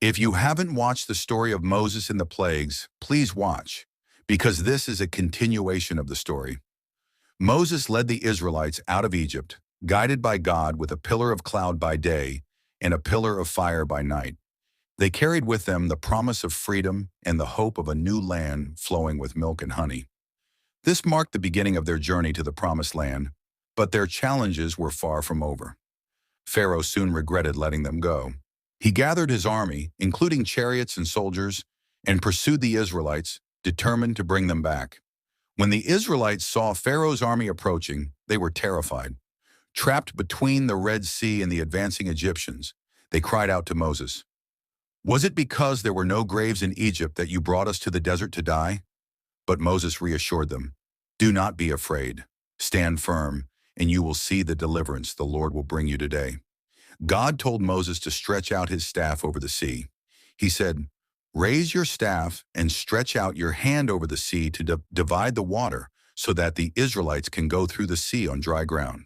If you haven't watched the story of Moses and the plagues, please watch, because this is a continuation of the story. Moses led the Israelites out of Egypt, guided by God with a pillar of cloud by day and a pillar of fire by night. They carried with them the promise of freedom and the hope of a new land flowing with milk and honey. This marked the beginning of their journey to the promised land, but their challenges were far from over. Pharaoh soon regretted letting them go. He gathered his army, including chariots and soldiers, and pursued the Israelites, determined to bring them back. When the Israelites saw Pharaoh's army approaching, they were terrified. Trapped between the Red Sea and the advancing Egyptians, they cried out to Moses, "Was it because there were no graves in Egypt that you brought us to the desert to die?" But Moses reassured them, "Do not be afraid. Stand firm, and you will see the deliverance the Lord will bring you today." God told Moses to stretch out his staff over the sea. He said, "Raise your staff and stretch out your hand over the sea to divide the water so that the Israelites can go through the sea on dry ground."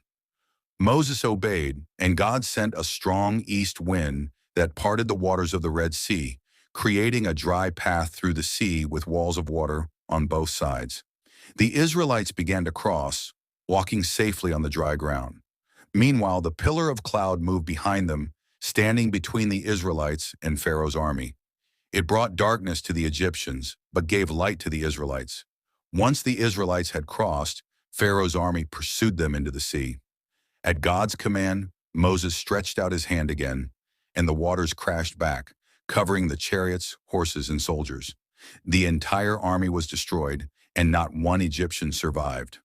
Moses obeyed, and God sent a strong east wind that parted the waters of the Red Sea, creating a dry path through the sea with walls of water on both sides. The Israelites began to cross, walking safely on the dry ground. Meanwhile, the pillar of cloud moved behind them, standing between the Israelites and Pharaoh's army. It brought darkness to the Egyptians, but gave light to the Israelites. Once the Israelites had crossed, Pharaoh's army pursued them into the sea. At God's command, Moses stretched out his hand again, and the waters crashed back, covering the chariots, horses, and soldiers. The entire army was destroyed, and not one Egyptian survived.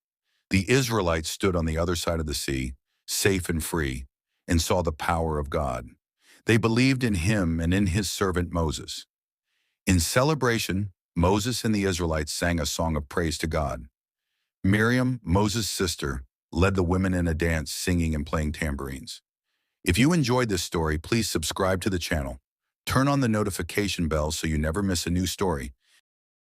The Israelites stood on the other side of the sea, safe and free, and saw the power of God. They believed in him and in his servant Moses. In celebration, Moses and the Israelites sang a song of praise to God. Miriam, Moses' sister, led the women in a dance, singing and playing tambourines. If you enjoyed this story, please subscribe to the channel. Turn on the notification bell so you never miss a new story,